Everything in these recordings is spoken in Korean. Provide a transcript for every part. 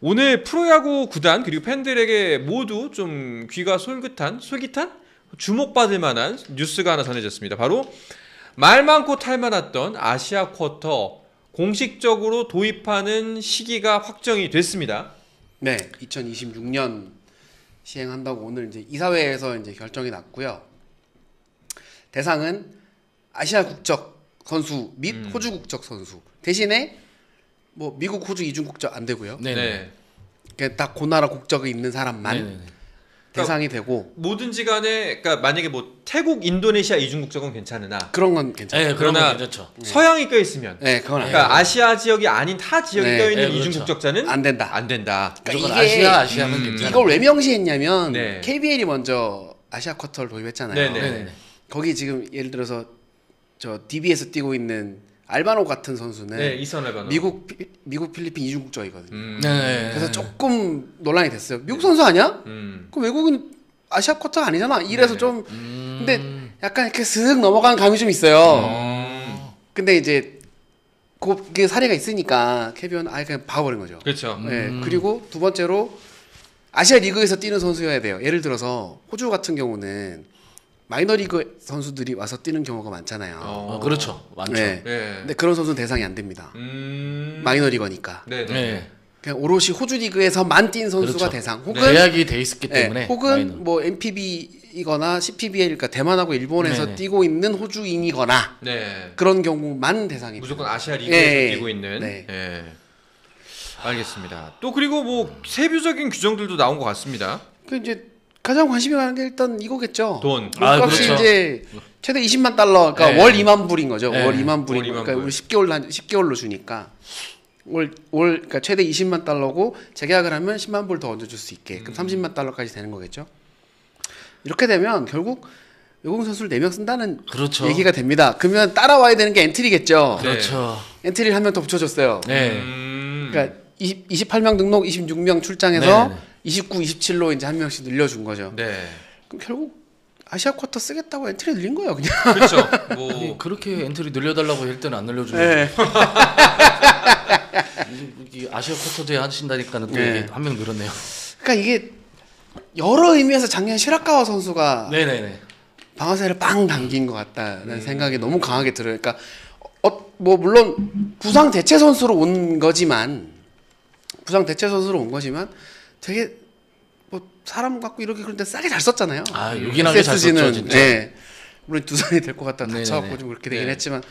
오늘 프로야구 구단 그리고 팬들에게 모두 좀 귀가 솔깃한 주목받을 만한 뉴스가 하나 전해졌습니다. 바로 말 많고 탈 많았던 아시아 쿼터 공식적으로 도입하는 시기가 확정이 됐습니다. 네, 2026년 시행한다고 오늘 이제 이사회에서 이제 결정이 났고요. 대상은 아시아 국적 선수 및 호주 국적 선수. 대신에 뭐 미국, 호주 이중 국적 안 되고요. 네. 그냥 딱 그 나라 국적이 있는 사람만 네네. 대상이 되고 뭐든지 간에 그러니까 만약에 뭐 태국, 인도네시아 이중 국적은 괜찮으나 그런 건 괜찮아요. 네, 그런 건 그러나 괜찮죠. 서양이 껴 있으면 네, 그건 안 그러니까 돼요. 아시아 지역이 아닌 타 지역이 네, 껴 있는 네, 이중 그렇죠. 국적자는 안 된다. 안 된다. 무조건 그러니까 이게 아시아면 괜찮아요. 이걸 왜 명시했냐면 네. KBL이 먼저 아시아 쿼터를 도입했잖아요. 네네. 네네네. 거기 지금 예를 들어서 저 DB에서 뛰고 있는 알바노 같은 선수는 네, 이선 알바노. 미국, 필리핀 이중 국적이거든요. 네. 그래서 조금 논란이 됐어요. 미국 선수 아니야? 그 외국인 아시아 쿼터가 아니잖아. 이래서 네. 좀 근데 약간 이렇게 슥 넘어가는 감이 좀 있어요. 근데 이제 그 사례가 있으니까 KBO는 아예 그냥 봐버린 거죠. 그렇죠. 네. 그리고 두 번째로 아시아 리그에서 뛰는 선수여야 돼요. 예를 들어서 호주 같은 경우는 마이너리그 선수들이 와서 뛰는 경우가 많잖아요. 그렇죠. 많죠. 네. 네. 근데 그런 선수는 대상이 안 됩니다. 마이너리거니까. 네. 네. 그냥 오롯이 호주 리그에서만 뛴 선수가 그렇죠. 대상. 혹은 계약이 돼 있었기 네, 때문에. 혹은 마이너. 뭐 NPB이거나 CPBL, 그러니까 대만하고 일본에서 네네. 뛰고 있는 호주인이거나 네. 그런 경우만 대상이 무조건 아시아 리그에서 예, 뛰고 있는. 네. 예. 알겠습니다. 또 그리고 뭐 세부적인 규정들도 나온 것 같습니다. 그 이제 가장 관심이 가는 게 일단 이거겠죠. 돈. 몸값이 그렇죠. 이제 최대 20만 달러, 그러니까 네. 월 2만 불인 거죠. 네. 월 2만 불인 월 2만 그러니까 불. 우리 10개월로 주니까 그러니까 최대 20만 달러고 재계약을 하면 10만 불 더 얹어줄 수 있게 그럼 30만 달러까지 되는 거겠죠. 이렇게 되면 결국 외국인 선수를 4명 쓴다는 그렇죠. 얘기가 됩니다. 그러면 따라와야 되는 게 엔트리겠죠. 네. 그렇죠. 엔트리를 한 명 더 붙여줬어요. 네. 그러니까 28명 등록, 26명 출장해서 네. 29, 27로 이제 한 명씩 늘려준 거죠. 네. 그럼 결국 아시아 쿼터 쓰겠다고 엔트리 늘린 거예요, 그냥. 그렇죠. 뭐 그렇게 엔트리 늘려달라고 할 때는 안 늘려주는 네. 이 아시아 쿼터제 하신다니까는 또 네. 이게 한 명 늘었네요. 그러니까 이게 여러 의미에서 작년 시라카와 선수가 네네네. 방아쇠를 빵 당긴 것 같다는 생각이 너무 강하게 들어요. 그러니까 뭐 물론 부상 대체 선수로 온 거지만 되게 뭐 사람 갖고 이렇게 그런데 싸게 잘 썼잖아요. 아, 요긴하게 잘 SSG 는, 썼죠, 진짜. 예. 물론 두산이 될 것 같다 네네네. 다쳐갖고 좀 그렇게 되긴 네. 했지만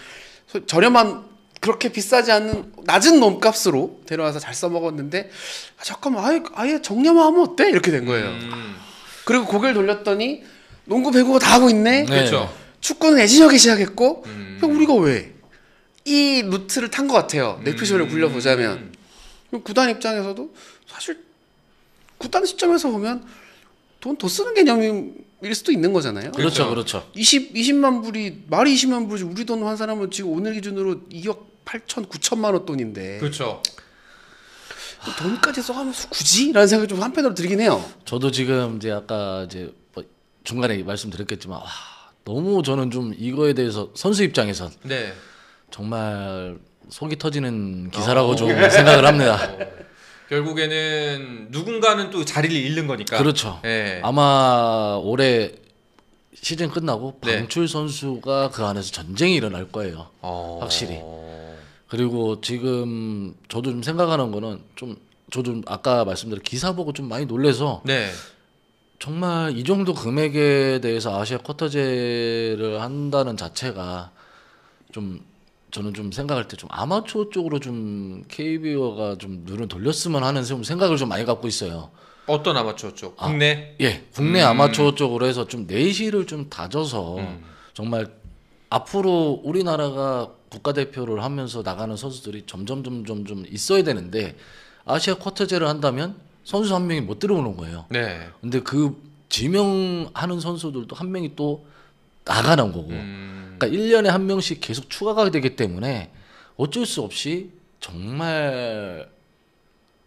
저렴한 그렇게 비싸지 않은 낮은 몸값으로 데려와서 잘 써먹었는데 잠깐만 아예 정리만 하면 어때? 이렇게 된 거예요. 그리고 고개를 돌렸더니 농구 배구가 다 하고 있네. 네. 그렇죠. 축구는 애진혁이 시작했고 그럼 우리가 왜 이 루트를 탄 것 같아요. 내피셜을 굴려보자면 그럼 구단 입장에서도 사실 구단 시점에서 보면 돈 더 쓰는 개념일 수도 있는 거잖아요. 그렇죠, 그렇죠. 20만 불이 말이 20만 불이지 우리 돈 한 사람은 지금 오늘 기준으로 2억 8천 9천만 원 돈인데 그렇죠. 돈까지 써가면서 굳이? 라는 생각이 좀 한편으로 들긴 해요. 저도 지금 이제 아까 이제 뭐 중간에 말씀드렸겠지만 너무 저는 좀 이거에 대해서 선수 입장에서 네. 정말 속이 터지는 기사라고 좀 생각을 합니다. 결국에는 누군가는 또 자리를 잃는 거니까. 그렇죠. 예. 아마 올해 시즌 끝나고 네. 방출 선수가 그 안에서 전쟁이 일어날 거예요. 확실히. 그리고 지금 저도 좀 생각하는 거는 저도 아까 말씀드린 기사 보고 좀 많이 놀래서 네. 정말 이 정도 금액에 대해서 아시아 쿼터제를 한다는 자체가 좀 저는 좀 생각할 때 좀 아마추어 쪽으로 좀 KBO가 좀 눈을 돌렸으면 하는 생각을 좀 많이 갖고 있어요. 어떤 아마추어 쪽? 국내? 예, 국내 아마추어 쪽으로 해서 좀 내실을 좀 다져서 정말 앞으로 우리나라가 국가대표를 하면서 나가는 선수들이 점점 좀 있어야 되는데 아시아 쿼터제를 한다면 선수 한 명이 못 들어오는 거예요. 네. 근데 그 지명하는 선수들도 한 명이 또 나가는 거고. 그러니까 1년에 한 명씩 계속 추가가 되기 때문에 어쩔 수 없이 정말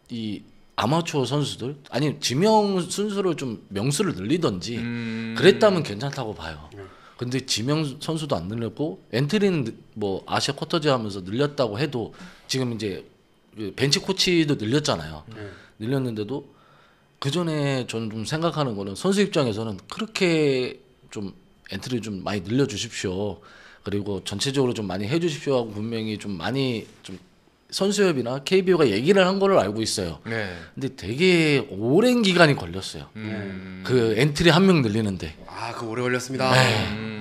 이 아마추어 선수들 아니 지명 순수를 좀 명수를 늘리던지 그랬다면 괜찮다고 봐요. 근데 지명 선수도 안 늘렸고 엔트리는 뭐 아시아 쿼터제 하면서 늘렸다고 해도 지금 이제 벤치 코치도 늘렸잖아요. 늘렸는데도 그 전에 저는 좀 생각하는 거는 선수 입장에서는 그렇게 좀 엔트리 좀 많이 늘려주십시오. 그리고 전체적으로 좀 많이 해주십시오 하고 분명히 좀 많이 좀 선수협이나 KBO가 얘기를 한 거를 알고 있어요. 네. 근데 되게 오랜 기간이 걸렸어요. 그 엔트리 한 명 늘리는데. 아, 그거 오래 걸렸습니다.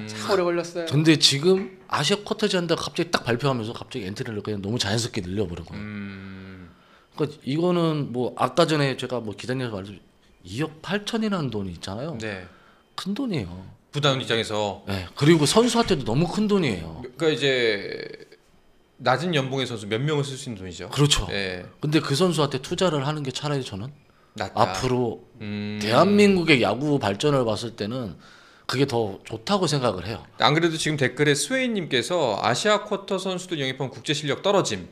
참 오래 걸렸어요. 근데 지금 아시아 쿼터제 한다 갑자기 딱 발표하면서 갑자기 엔트리를 그냥 너무 자연스럽게 늘려버린 거예요. 그러니까 이거는 뭐 아까 전에 제가 뭐 기자님께서 말씀 2억 8천이라는 돈이 있잖아요. 네. 큰 돈이에요. 구단 입장에서 네. 그리고 선수한테도 너무 큰 돈이에요. 그러니까 이제 낮은 연봉의 선수 몇 명을 쓸 수 있는 돈이죠. 그렇죠. 네. 근데 그 선수한테 투자를 하는 게 차라리 저는 낮다. 앞으로 대한민국의 야구 발전을 봤을 때는 그게 더 좋다고 생각을 해요. 안 그래도 지금 댓글에 스웨인님께서 아시아 쿼터 선수들 영입한 국제 실력 떨어짐.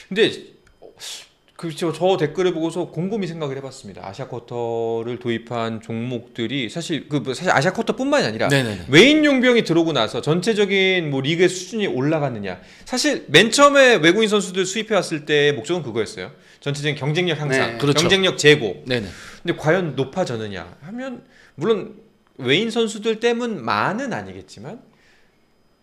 근데 그저 댓글을 보고서 곰곰이 생각을 해봤습니다. 아시아 쿼터를 도입한 종목들이 사실 사실 아시아 쿼터뿐만이 아니라 네네네. 외인 용병이 들어오고 나서 전체적인 뭐 리그의 수준이 올라갔느냐. 사실 맨 처음에 외국인 선수들 수입해 왔을 때 목적은 그거였어요. 전체적인 경쟁력 향상, 네. 그렇죠. 경쟁력 제고. 네네. 근데 과연 높아졌느냐 하면 물론 외인 선수들 때문만은 아니겠지만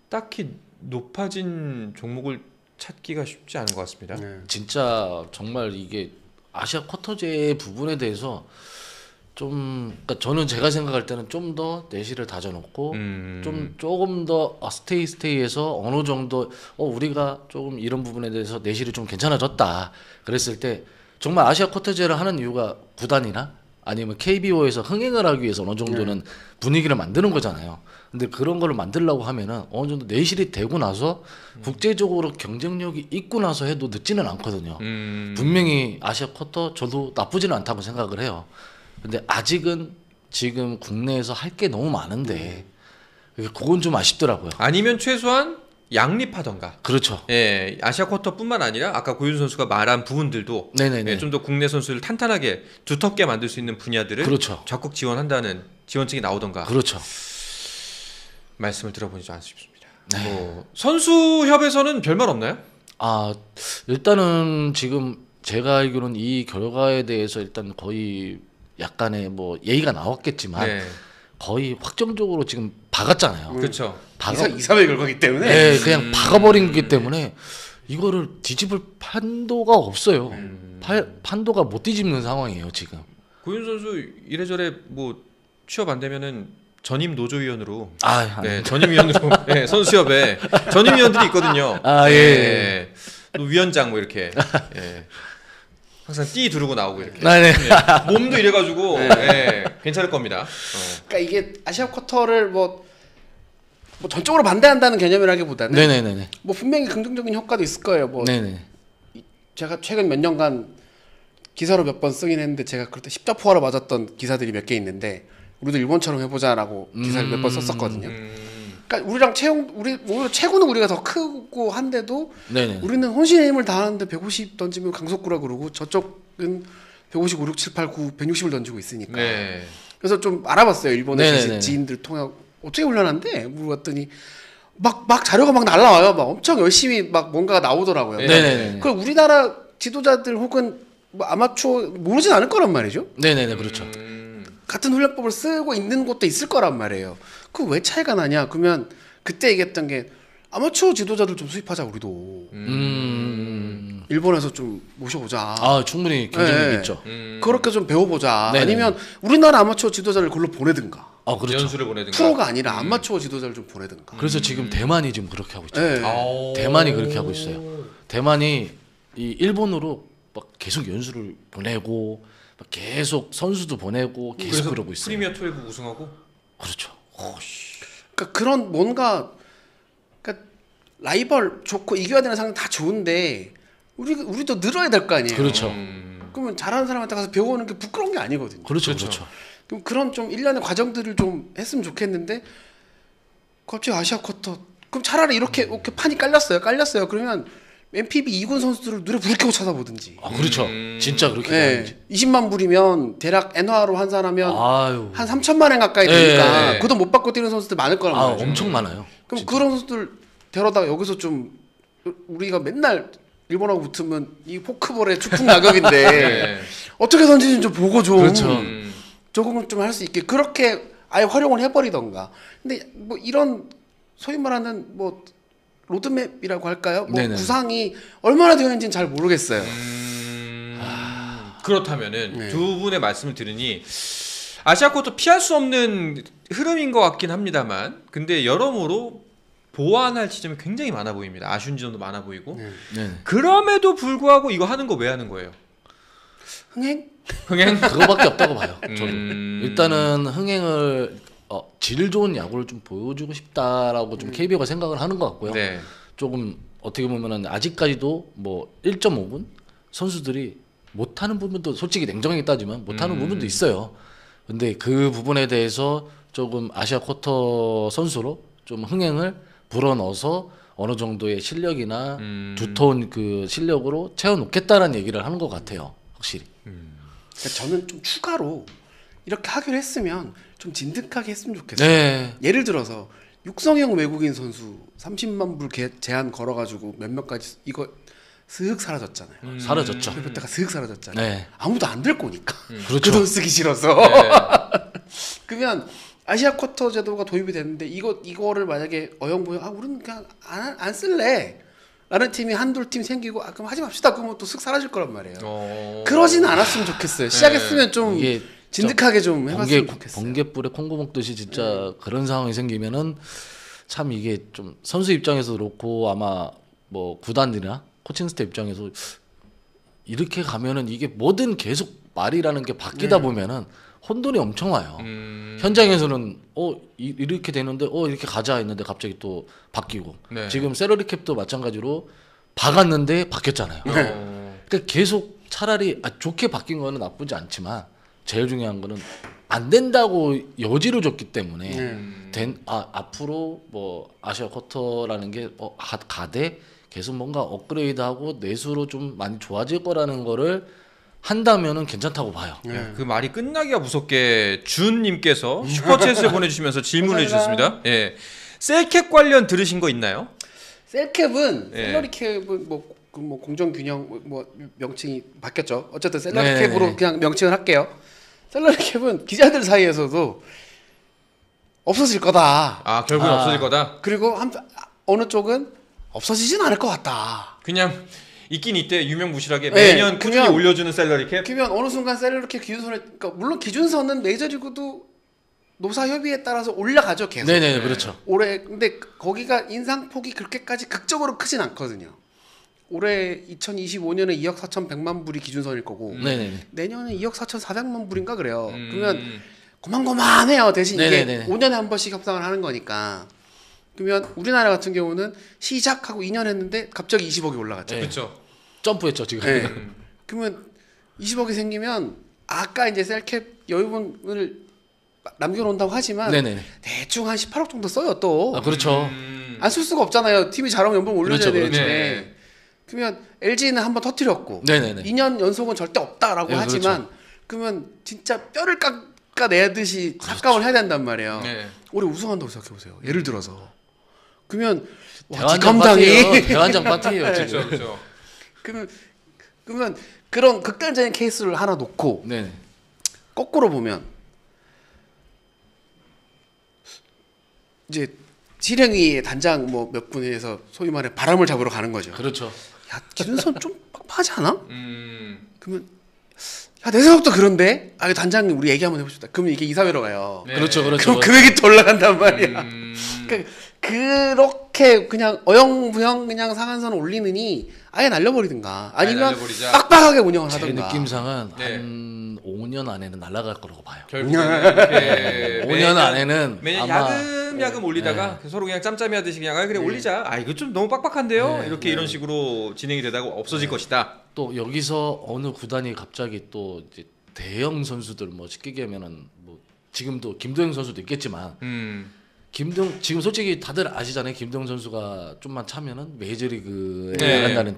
딱히 높아진 종목을 찾기가 쉽지 않은 것 같습니다. 네. 진짜 정말 이게 아시아 쿼터제 부분에 대해서 좀 그러니까 저는 제가 생각할 때는 좀 더 내실을 다져놓고 좀 조금 더 스테이에서 어느 정도 우리가 조금 이런 부분에 대해서 내실이 좀 괜찮아졌다 그랬을 때 정말 아시아 쿼터제를 하는 이유가 구단이나 아니면 KBO에서 흥행을 하기 위해서 어느 정도는 분위기를 만드는 거잖아요. 근데 그런 거를 만들려고 하면은 어느 정도 내실이 되고 나서 국제적으로 경쟁력이 있고 나서 해도 늦지는 않거든요. 분명히 아시아 쿼터 저도 나쁘지는 않다고 생각을 해요. 근데 아직은 지금 국내에서 할 게 너무 많은데 그건 좀 아쉽더라고요. 아니면 최소한 양립하던가. 그렇죠. 예, 아시아 쿼터뿐만 아니라 아까 고윤 선수가 말한 부분들도 네네네. 예, 좀 더 국내 선수를 탄탄하게 두텁게 만들 수 있는 분야들을 그렇죠. 적극 지원한다는 지원책이 나오던가. 그렇죠. 말씀을 들어보니 좀 아쉽습니다. 뭐 선수협에서는 별말 없나요? 아 일단은 지금 제가 알기로는 이 결과에 대해서 일단 거의 약간의 뭐 예의가 나왔겠지만 네, 거의 확정적으로 지금 박았잖아요. 그렇죠. 박아, 2-3의 결과기 때문에 네, 그냥 박아버린 거기 때문에 이거를 뒤집을 판도가 없어요. 판도가 못 뒤집는 상황이에요 지금. 고윤 선수 이래저래 뭐 취업 안 되면은 전임 노조위원으로 네, 전임위원으로 네, 선수협에 전임위원들이 있거든요. 아, 예. 네, 또 위원장 뭐 이렇게 예. 항상 띠 두르고 나오고 이렇게 네. 네, 몸도 이래가지고 예, 괜찮을 겁니다. 그러니까 이게 아시아 쿼터를 뭐 전적으로 반대한다는 개념이라기보다는 네네네. 뭐 분명히 긍정적인 효과도 있을 거예요. 뭐 네네. 제가 최근 몇 년간 기사로 몇 번 쓰긴 했는데 제가 그때 십자포화로 맞았던 기사들이 몇 개 있는데 우리도 일본처럼 해보자라고 기사를 몇 번 썼었거든요. 그러니까 우리 오히려 체구는 우리가 더 크고 한데도 네네. 우리는 혼신의 힘을 다하는데 150 던지면 강속구라 그러고 저쪽은 150, 5, 6, 7, 8, 9, 160을 던지고 있으니까. 네. 그래서 좀 알아봤어요. 일본의 네네네. 지인들 통해 어떻게 훈련한대? 물어봤더니 막 자료가 막 날라와요. 막 엄청 열심히 막 뭔가가 나오더라고요. 네네네. 그걸 우리나라 지도자들 혹은 뭐 아마추어 모르진 않을 거란 말이죠. 네네네. 그렇죠. 같은 훈련법을 쓰고 있는 곳도 있을 거란 말이에요. 그 왜 차이가 나냐? 그러면 그때 얘기했던 게 아마추어 지도자들 좀 수입하자 우리도. 일본에서 좀 모셔보자. 아 충분히 경쟁력 네. 있죠. 그렇게 좀 배워보자. 네네. 아니면 우리나라 아마추어 지도자를 걸로 보내든가. 아 그렇죠. 연수를 보내든가. 프로가 아니라 아마추어 지도자를 좀 보내든가. 그래서 지금 대만이 지금 그렇게 하고 있죠. 네. 대만이 그렇게 하고 있어요. 대만이 이 일본으로 막 계속 연수를 보내고 막 계속 선수도 보내고 계속 그래서 그러고 있어요. 프리미어 12 우승하고. 그렇죠. 그러니까 그런 뭔가 그러니까 라이벌 좋고 이겨야 되는 상황 다 좋은데 우리도 늘어야 될 거 아니에요. 그렇죠. 그러면 잘하는 사람한테 가서 배워오는 게 부끄러운 게 아니거든요. 그렇죠. 그렇죠. 그렇죠. 그럼 그런 좀 일련의 과정들을 좀 했으면 좋겠는데 갑자기 아시아 쿼터 그럼 차라리 이렇게 판이 깔렸어요. 그러면 MPB 2군 선수들을 눈에 불을 켜고 쳐다보든지. 아 그렇죠. 진짜 그렇게 네. 돼야지. 20만 불이면 대략 엔화로 환산하면 아유. 한 3천만 원 가까이 네. 되니까 그 돈 못 받고 뛰는 선수들 많을 거란 아 말이죠. 엄청 많아요. 그럼 그런 선수들 데려다가 여기서 좀 우리가 맨날 일본하고 붙으면 이 포크볼의 축풍 낙엽인데 네. 어떻게 던지는지 좀 보고 좀 그렇죠. 적응을 좀 할 수 있게 그렇게 아예 활용을 해버리던가. 근데 뭐 이런 소위 말하는 뭐 로드맵이라고 할까요? 뭐 네네. 구상이 얼마나 되어 있는지는 잘 모르겠어요. 그렇다면은 네. 두 분의 말씀을 들으니 아시아 쿼터 피할 수 없는 흐름인 것 같긴 합니다만, 근데 여러모로 보완할 지점이 굉장히 많아 보입니다. 아쉬운 지점도 많아 보이고. 네. 네. 그럼에도 불구하고 이거 하는 거 왜 하는 거예요? 흥행? 흥행? 그거밖에 없다고 봐요. 저는 음. 일단은 흥행을 질 좋은 야구를 좀 보여주고 싶다라고 좀 KBO가 생각을 하는 것 같고요. 네. 조금 어떻게 보면은 아직까지도 뭐 1.5분 선수들이 못하는 부분도 솔직히 냉정하게 따지면 못하는 부분도 있어요. 근데 그 부분에 대해서 조금 아시아 쿼터 선수로 좀 흥행을 불어넣어서 어느 정도의 실력이나 두터운 그 실력으로 채워놓겠다라는 얘기를 하는 것 같아요. 확실히. 그러니까 저는 좀 추가로 이렇게 하기로 했으면 좀 진득하게 했으면 좋겠어요. 네. 예를 들어서 육성형 외국인 선수 30만 불 제한 걸어가지고 몇몇 가지 이거 슥 사라졌잖아요. 사라졌죠. PFT가 슥 사라졌잖아요. 네. 아무도 안 들 거니까. 그렇죠. 그 돈 쓰기 싫어서. 네. 그러면 아시아 쿼터 제도가 도입이 됐는데 이거를 만약에 어영부영 우리는 그냥 안 쓸래. 라는 팀이 한둘 팀 생기고 그럼 하지 맙시다. 그러면 또 슥 사라질 거란 말이에요. 그러지는 않았으면 좋겠어요. 시작했으면 좀 이게 진득하게 좀 해봤으면 좋겠어요. 번개불에 콩고 먹듯이 진짜 그런 상황이 생기면은 참 이게 좀 선수 입장에서 그렇고 아마 뭐 구단이나 코칭 스태프 입장에서 이렇게 가면은 이게 뭐든 계속 말이라는 게 바뀌다 보면은 혼돈이 엄청 와요. 현장에서는 이렇게 되는데 이렇게 가자 했는데 갑자기 또 바뀌고 네. 지금 세러리 캡도 마찬가지로 박았는데 바뀌었잖아요. 그러니까 계속 차라리 좋게 바뀐 거는 나쁘지 않지만 제일 중요한 거는 안 된다고 여지를 줬기 때문에 앞으로 뭐 아시아 쿼터라는 게 가되 계속 뭔가 업그레이드하고 내수로 좀 많이 좋아질 거라는 거를 한다면은 괜찮다고 봐요. 그 말이 끝나기가 무섭게 준님께서 슈퍼챗을 보내주시면서 질문을 해주셨습니다. 예, 셀캡 관련 들으신 거 있나요? 셀캡은 예. 샐러리 캡은 뭐 공정 균형 뭐 명칭이 바뀌었죠. 어쨌든 샐러리 네네네. 캡으로 그냥 명칭을 할게요. 샐러리 캡은 기자들 사이에서도 없어질 거다. 아, 결국은 없어질 거다. 그리고 어느 쪽은 없어지진 않을 것 같다. 그냥 있긴 있대 유명무실하게 네, 매년 꾸준히 그냥- 올려주는 샐러리 캡. 그러면 어느 순간 샐러리 캡 기준선에 그러니까 물론 기준선은 메이저리그도 노사 협의에 따라서 올라가죠 계속. 네네 그렇죠. 올해 근데 거기가 인상폭이 그렇게까지 극적으로 크진 않거든요. 올해 2025년에 2억 4,100만 불이 기준선일 거고 네네. 내년에 2억 4,400만 불인가 그래요. 그러면 고만고만해요. 대신 이게 네네네. 5년에 한 번씩 협상을 하는 거니까. 그러면 우리나라 같은 경우는 시작하고 2년 했는데 갑자기 20억이 올라갔죠. 네. 그렇죠. 점프했죠 지금. 네. 그러면 20억이 생기면 아까 이제 셀캡 여유분을 남겨놓는다고 하지만 네네. 대충 한 18억 정도 써요 또. 아 그렇죠. 안 쓸 수가 없잖아요. 팀이 잘하면 연봉 올려줘야 그렇죠, 그렇죠. 되는데. 네. 그러면 LG는 한번 터뜨렸고 네네네. 2년 연속은 절대 없다라고 네, 하지만 그러면 진짜 뼈를 깎아내듯이 삭감을 해야 된단 말이에요. 네. 올해 우승한다고 생각해보세요. 예를 들어서. 그러면 와, 대환장 뒷감당이 파티예요. 대환장 파티예요 네. 지금. 그렇죠. 그렇죠. 그러면 그런 극단적인 케이스를 하나 놓고 네네. 거꾸로 보면 이제 실행위의 단장 뭐 몇 분에서 소위 말해 바람을 잡으러 가는 거죠. 그렇죠. 야 기준선 좀 빡빡하지 않아? 음. 그러면 야 내 생각도 그런데 이거 단장님 우리 얘기 한번 해봅시다. 그러면 이게 이사회로 가요. 네. 그렇죠 그렇죠. 그럼 금액이 또 올라간단 말이야. 그러니까 그렇게 그냥 어영부영 그냥 상한선을 올리느니 아예 날려버리든가 아니면 날려버리자. 빡빡하게 운영을 제 하든가. 느낌상은 네. 한 5년 안에는 날아갈 거라고 봐요. 결국에는 이렇게 5년 안에는 매년 아마 야금 올리다가 서로 그냥 짬짬이 하듯이 그냥 그래 올리자. 이거 좀 너무 빡빡한데요. 이렇게 이런 식으로 진행이 되다가 없어질 것이다. 또 여기서 어느 구단이 갑자기 또 이제 대형 선수들 뭐 쉽게 얘기하면은 뭐 지금도 김도영 선수도 있겠지만 지금 솔직히 다들 아시잖아요. 김도영 선수가 좀만 차면은 메이저리그에 네. 나간다는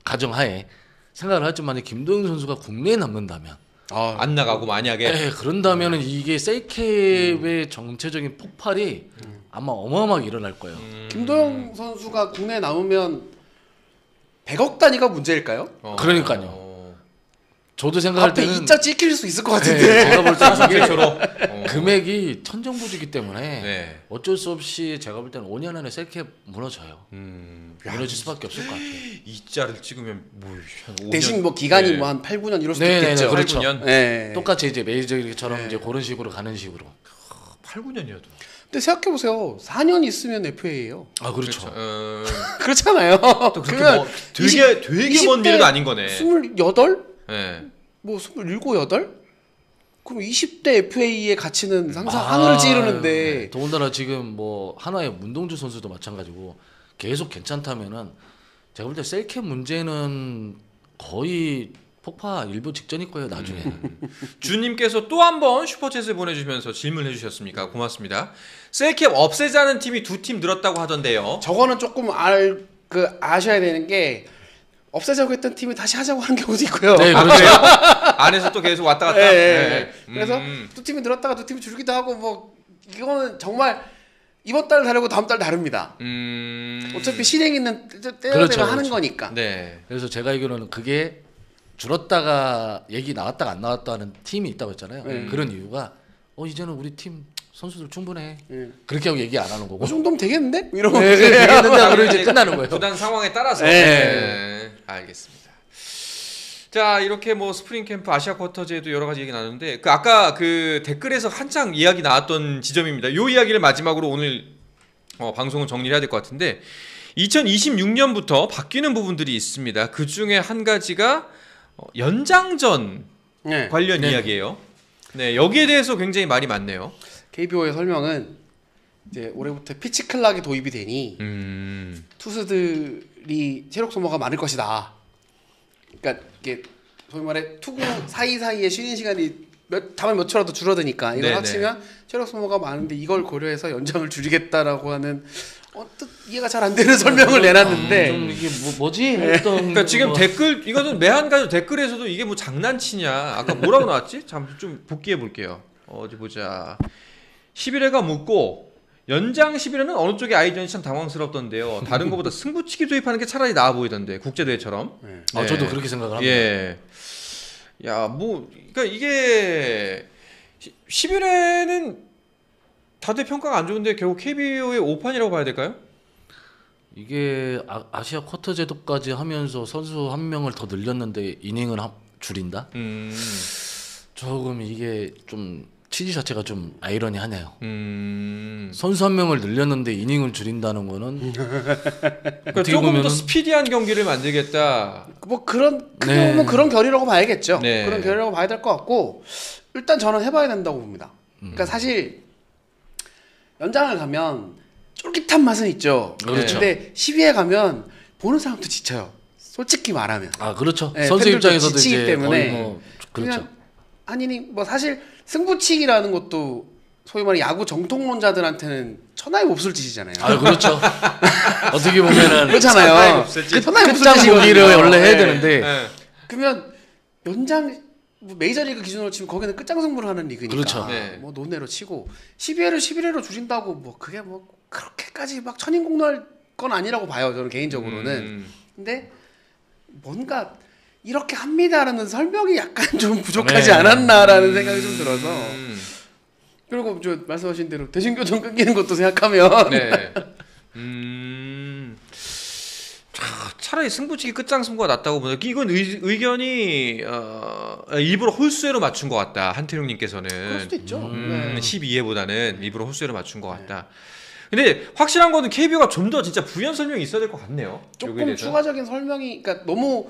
가정하에 생각을 하지만 김도영 선수가 국내에 남는다면 안 나가고 만약에 네, 그런다면은 이게 셀캡의 정체적인 폭발이 아마 어마어마하게 일어날 거예요. 김도영 선수가 국내에 남으면 100억 단위가 문제일까요? 그러니까요. 저도 생각할 앞에 때는 2자 찍힐 수 있을 것 네, 같은데. 제가 볼 때는 이게 최초로 금액이 천정부지기 때문에 네. 어쩔 수 없이 제가 볼 때는 5년 안에 셀캡 무너져요. 무너질 수밖에 없을 것 같아요. 이 자를 찍으면 뭐한 5년 대신 뭐 기간이 네. 뭐 한 8, 9년 이럴 수도 네네네, 있겠죠. 그렇죠. 8, 9년? 네. 똑같이 이제 메이저리그처럼 네. 이제 그런 식으로 가는 식으로. 8, 9년이어도 근데 생각해 보세요. 4년 있으면 FA예요. 아 그렇죠. 그렇잖아요. 또 그렇게 뭐 되게 먼 미래도 아닌 거네. 28? 네. 뭐 27, 8? 그럼 20대 FA의 가치는 항상 하늘을 찌르는데 더군다나 지금 뭐 하나의 문동주 선수도 마찬가지고 계속 괜찮다면은 제가 볼 때 셀캡 문제는 거의 폭파 일보 직전일 거예요 나중에는. 주님께서 또 한 번 슈퍼챗을 보내주시면서 질문해 주셨습니까? 고맙습니다. 셀캡 없애자는 팀이 2팀 늘었다고 하던데요. 저거는 조금 아셔야 되는 게 없애자고 했던 팀이 다시 하자고 하는 경우도 있고요. 네 그렇죠. 안에서 또 계속 왔다 갔다. 네, 네. 그래서 두 팀이 늘었다가 두 팀이 줄기도 하고 뭐 이거는 정말 이번 달 다르고 다음 달 다릅니다. 어차피 실행 있는 때가 그렇죠, 하는 그렇죠. 거니까. 네. 그래서 제가 알기로는 그게 줄었다가 얘기 나왔다가 안 나왔다 하는 팀이 있다고 했잖아요. 그런 이유가 이제는 우리 팀 선수들 충분해. 그렇게 하고 얘기 안 하는 거고. 그 정도면 되겠는데? 이러고 네, 되겠는데 그러고 이제 끝나는 거예요. 구단 상황에 따라서. 네. 네. 알겠습니다. 자, 이렇게 뭐 스프링 캠프 아시아 쿼터제도 여러 가지 얘기 나눴는데 아까 그 댓글에서 한창 이야기 나왔던 지점입니다. 요 이야기를 마지막으로 오늘 방송을 정리를 해야 될 것 같은데 2026년부터 바뀌는 부분들이 있습니다. 그 중에 한 가지가 연장전 네. 관련 네. 이야기예요. 네, 여기에 대해서 굉장히 말이 많네요. KBO의 설명은 이제 올해부터 피치 클락이 도입이 되니 투수들이 체력 소모가 많을 것이다. 그러니까 이게 소위 말해 투구 사이사이에 쉬는 시간이 다만 몇 초라도 줄어드니까 이걸 네네. 합치면 체력 소모가 많은데 이걸 고려해서 연장을 줄이겠다라고 하는 뜻 이해가 잘 안 되는 설명을 내놨는데 좀 이게 뭐지? 했던 그러니까 지금 뭐- 댓글 이거는 매한 가지 댓글에서도 이게 뭐 장난치냐 아까 뭐라고 나왔지? 잠시 좀 복귀해 볼게요. 어디 보자. 11회가 묻고 연장 11회는 어느 쪽의 아이디어는 참 당황스럽던데요. 다른 것보다 승부치기 도입하는 게 차라리 나아 보이던데 국제대회처럼. 네. 저도 그렇게 생각을 합니다. 예. 야, 뭐 그러니까 이게 11회는 다들 평가가 안 좋은데 결국 KBO의 5판이라고 봐야 될까요? 이게 아시아 쿼터 제도까지 하면서 선수 한 명을 더 늘렸는데 이닝을 줄인다? 조금 이게 좀 취지 자체가 좀 아이러니하네요. 선수 한 명을 늘렸는데 이닝을 줄인다는 거는 그러니까 조금 더 스피디한 경기를 만들겠다. 뭐 그런 크게 네. 보면 그런 결이라고 봐야겠죠. 네. 그런 결이라고 봐야 될 것 같고 일단 저는 해봐야 된다고 봅니다. 그러니까 사실 연장을 가면 쫄깃한 맛은 있죠. 그렇죠. 근데 12회 가면 보는 사람도 지쳐요. 솔직히 말하면. 아 그렇죠. 네, 선수 팬들도 입장에서도 지치기 이제 때문에 거의 뭐 그렇죠. 그냥 아니니 뭐 사실 승부치기라는 것도 소위 말해 야구 정통론자들한테는 천하의 몹쓸 짓이잖아요. 아 그렇죠. 어떻게 보면은 그렇잖아요. 그 천하의 몹쓸 짓이거든요. 끝장보기를 원래 해야 네. 되는데 네. 그러면 연장 뭐 메이저리그 기준으로 치면 거기는 끝장승부를 하는 리그니까 그렇죠. 네. 뭐 논외로 치고 12회를 11회로 줄인다고 뭐 그게 뭐 그렇게까지 막 천인공노할 건 아니라고 봐요 저는 개인적으로는. 근데 뭔가 이렇게 합니다라는 설명이 약간 좀 부족하지 네. 않았나라는 생각이 좀 들어서 그리고 저 말씀하신 대로 대중교통 끊기는 것도 생각하면 네. 차라리 승부치기 끝장승부가 낫다고 보다. 이건 의견이 일부러 홀수로 맞춘 것 같다. 한태룡님께서는. 그럴 수도 있죠. 네. 12회보다는 일부러 홀수로 맞춘 것 같다. 근데 확실한 거는 KBO가 좀 더 진짜 부연 설명이 있어야 될 것 같네요. 여기에 조금 대해서. 추가적인 설명이 그러니까 너무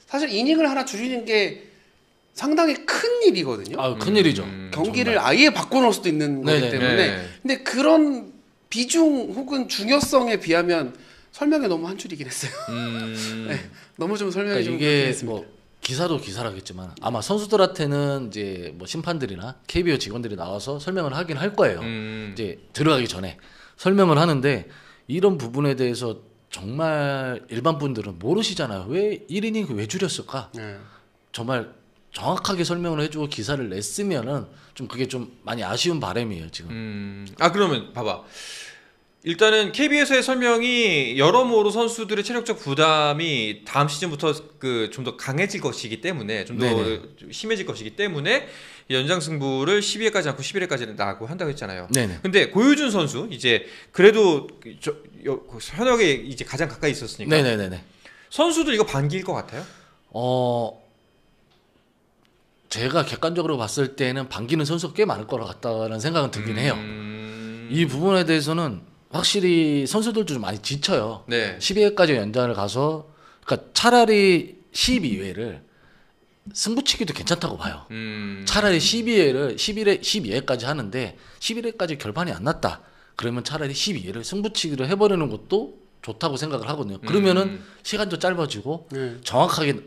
사실 이닝을 하나 줄이는 게 상당히 큰 일이거든요. 아 큰일이죠. 경기를 정말. 아예 바꿔놓을 수도 있는 거기 네네. 때문에 네. 근데 그런 비중 혹은 중요성에 비하면 설명이 너무 한 줄이긴 했어요. 네, 너무 좀 설명이 그러니까 좀 이게 그렇습니다. 뭐 기사도 기사라겠지만 아마 선수들한테는 이제 뭐 심판들이나 KBO 직원들이 나와서 설명을 하긴 할 거예요. 이제 들어가기 전에 설명을 하는데 이런 부분에 대해서 정말 일반 분들은 모르시잖아요. 왜 1이닝 왜 줄였을까? 네. 정말 정확하게 설명을 해주고 기사를 냈으면은 좀 그게 좀 많이 아쉬운 바람이에요 지금. 그러면 봐봐. 일단은 KBS의 설명이 여러모로 선수들의 체력적 부담이 다음 시즌부터 그 좀 더 강해질 것이기 때문에 좀 더 심해질 것이기 때문에 연장 승부를 12회까지 않고 11회까지 나고 한다고 했잖아요. 네네. 근데 고효준 선수 이제 그래도 현역에 이제 가장 가까이 있었으니까 네네네네. 선수들 이거 반기일 것 같아요? 제가 객관적으로 봤을 때는 반기는 선수가 꽤 많을 거라 같다는 생각은 들긴 해요. 이 부분에 대해서는 확실히 선수들도 좀 많이 지쳐요. 네. 12회까지 연장을 가서 그러니까 차라리 12회를 승부치기도 괜찮다고 봐요. 차라리 12회까지 하는데 11회까지 결판이 안 났다. 그러면 차라리 12회를 승부치기로 해버리는 것도 좋다고 생각을 하거든요. 그러면은 시간도 짧아지고 정확하게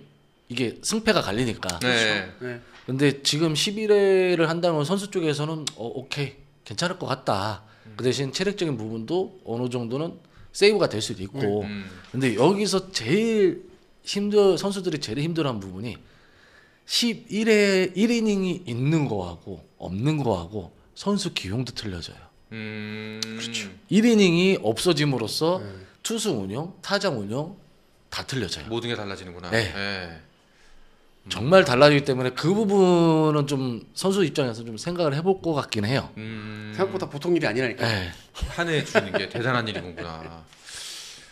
이게 승패가 갈리니까. 네. 네. 근데 지금 11회를 한다면 선수 쪽에서는 오케이 괜찮을 것 같다. 그 대신 체력적인 부분도 어느 정도는 세이브가 될 수도 있고. 근데 여기서 선수들이 제일 힘들어하는 부분이 11회 1이닝이 있는 거하고 없는 거하고 선수 기용도 틀려져요. 그렇죠. 1이닝이 없어짐으로써 투수 운영, 타자 운영 다 틀려져요. 모든 게 달라지는구나. 네. 네. 정말 달라지기 때문에 그 부분은 좀 선수 입장에서 좀 생각을 해볼 것 같긴 해요. 생각보다 보통 일이 아니라니까. 네. 한해 주는 게 대단한 일이구나.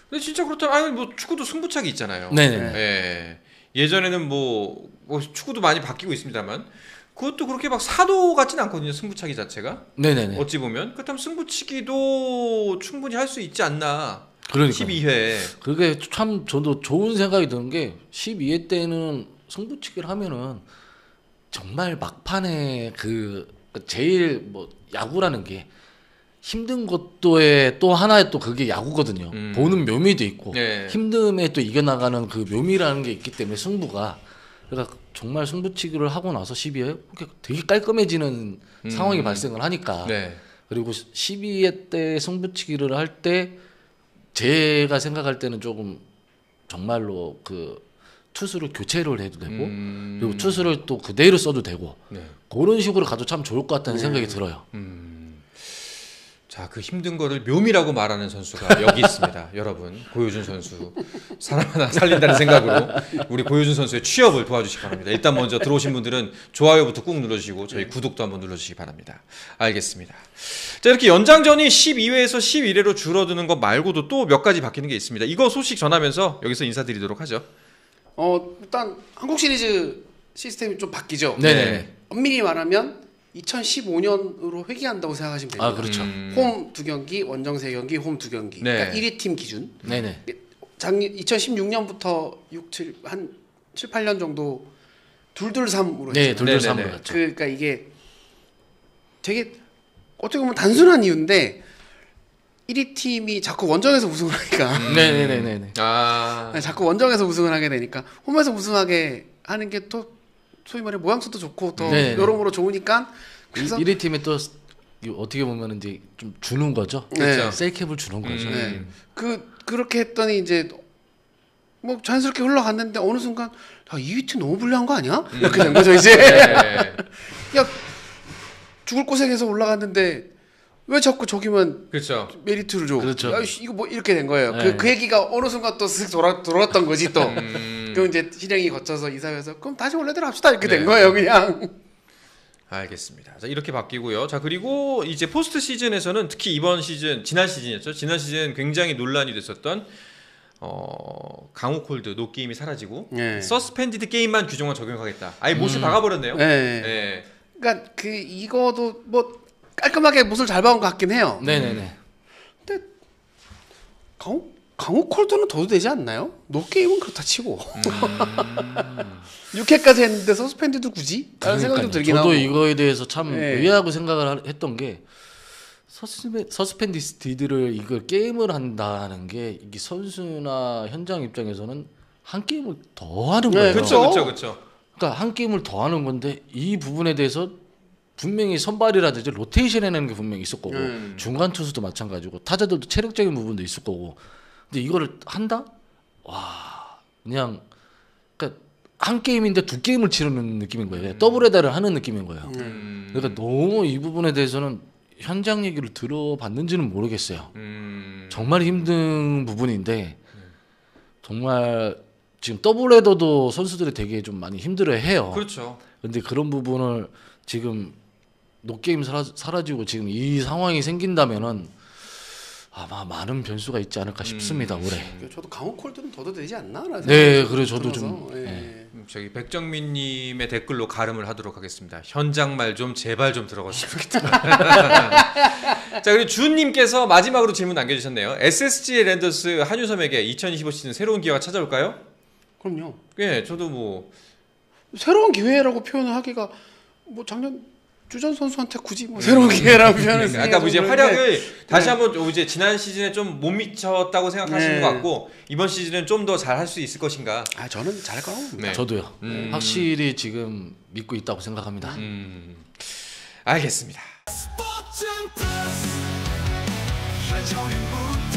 근데 진짜 그렇다면 아니 뭐 축구도 승부차기 있잖아요. 네네. 예. 예전에는 뭐 축구도 많이 바뀌고 있습니다만 그것도 그렇게 막 사도 같진 않거든요. 승부차기 자체가. 네네네. 어찌 보면 그렇다면 승부치기도 충분히 할 수 있지 않나. 그러니까 12회. 그게 참 저도 좋은 생각이 드는 게 12회 때는 승부치기를 하면은 정말 막판에 그 제일 뭐 야구라는 게 힘든 것도에 또 하나의 또 그게 야구거든요. 보는 묘미도 있고 네. 힘듦에 또 이겨나가는 그 묘미라는 게 있기 때문에 승부가 그러니까 정말 승부치기를 하고 나서 12회 되게 깔끔해지는 상황이 발생을 하니까 네. 그리고 12회 때 승부치기를 할 때 제가 생각할 때는 조금 정말로 그 투수를 교체를 해도 되고 그리고 투수를 또 그대로 써도 되고 네. 그런 식으로 가도 참 좋을 것 같다는 생각이 들어요. 자, 그 힘든 거를 묘미라고 말하는 선수가 여기 있습니다. 여러분, 고효준 선수. 사람 하나 살린다는 생각으로 우리 고효준 선수의 취업을 도와주시기 바랍니다. 일단 먼저 들어오신 분들은 좋아요부터 꾹 눌러주시고 저희 구독도 한번 눌러주시기 바랍니다. 알겠습니다. 자, 이렇게 연장전이 12회에서 11회로 줄어드는 것 말고도 또 몇 가지 바뀌는 게 있습니다. 이거 소식 전하면서 여기서 인사드리도록 하죠. 일단 한국 시리즈 시스템이 좀 바뀌죠. 네네. 엄밀히 말하면 2015년으로 회귀한다고 생각하시면 됩니다. 아 그렇죠. 홈 2경기, 원정 3경기, 홈 2경기. 네. 그러니까 1위 팀 기준. 네네. 2016년부터 7, 8년 정도 2-2-3으로 네, 했죠. 2-2-3으로 네네네. 갔죠. 그러니까 이게 되게 어떻게 보면 단순한 이유인데 1위 팀이 자꾸 원정에서 우승을 하니까 네네네네. 자꾸 원정에서 우승을 하게 되니까 홈에서 우승하게 하는 게 또 소위 말해 모양새도 좋고 더 네네. 여러모로 좋으니까 그래서 1위 팀에 또 어떻게 보면 이제 좀 주는 거죠. 그렇죠. 셀캡을 주는 거죠. 네. 그렇게 했더니 이제 뭐 자연스럽게 흘러갔는데 어느 순간 야, 2위 팀 너무 불리한 거 아니야? 이렇게 된 거죠 이제. 네. 야 죽을 고생해서 올라갔는데 왜 자꾸 저기만 그렇죠. 메리트를 줘? 그렇죠. 야, 이거 뭐 이렇게 된 거예요. 네. 그 얘기가 어느 순간 또 쓱 돌아왔던 거지 또. 그럼 이제 실행이 거쳐서 이사회에서 그럼 다시 원래대로 합시다 이렇게 된 네. 거예요 그냥. 알겠습니다. 자, 이렇게 바뀌고요. 자, 그리고 이제 포스트 시즌에서는 특히 이번 시즌, 지난 시즌이었죠. 지난 시즌 굉장히 논란이 됐었던 강호 콜드 노 게임이 사라지고 네. 서스펜디드 게임만 규정만 적용하겠다. 아예 못을 박아버렸네요. 네. 네. 그러니까 그 이거도 뭐 깔끔하게 못을 잘 박은 것 같긴 해요. 네네네. 강호 콜드는 둬도 되지 않나요? 노 게임은 그렇다 치고 6회까지 했는데 서스펜드도 굳이? 라는 생각이 좀 들긴 저도 하고. 이거에 대해서 참 네. 의아하고 생각을 했던 게 서스펜디스티드를 이걸 게임을 한다는 게 이게 선수나 현장 입장에서는 한 게임을 더 하는 거예요. 그쵸. 그렇죠. 그러니까 한 게임을 더 하는 건데 이 부분에 대해서 분명히 선발이라든지 로테이션 해내는 게 분명히 있을 거고 중간 투수도 마찬가지고 타자들도 체력적인 부분도 있을 거고 근데 이거를 한다? 와 그냥 그러니까 한 게임인데 두 게임을 치르는 느낌인 거예요. 더블 헤더를 하는 느낌인 거예요. 그러니까 너무 이 부분에 대해서는 현장 얘기를 들어봤는지는 모르겠어요. 정말 힘든 부분인데 정말 지금 더블헤더도 선수들이 되게 좀 많이 힘들어해요. 그렇죠. 근데 그런 부분을 지금 노게임 사라지고 지금 이 상황이 생긴다면은 아마 많은 변수가 있지 않을까 싶습니다. 올해. 저도 강호 콜드는 더도 되지 않나? 라는 네, 생각이 그래 저도 들어서, 좀. 예. 네. 저기 백정민님의 댓글로 가름을 하도록 하겠습니다. 현장말 좀 제발 좀 들어갔으면 좋겠다. 자, 그리고 준님께서 마지막으로 질문 남겨주셨네요. SSG 랜더스 한유섬에게 2025 시즌 새로운 기회가 찾아올까요? 그럼요. 예, 저도 뭐 새로운 기회라고 표현을 하기가 뭐 작년 주전 선수한테 굳이 뭐 새로운 기회라고 표현을 그러니까 아까 뭐 이제 활약을 다시 한번 이제 지난 시즌에 좀 못 미쳤다고 생각하시는 것 같고 이번 시즌은 좀 더 잘할 수 있을 것인가? 아 저는 잘할 거라고 봅니다. 네. 저도요. 확실히 지금 믿고 있다고 생각합니다. 알겠습니다. 스포츠 플러스 한정의 무대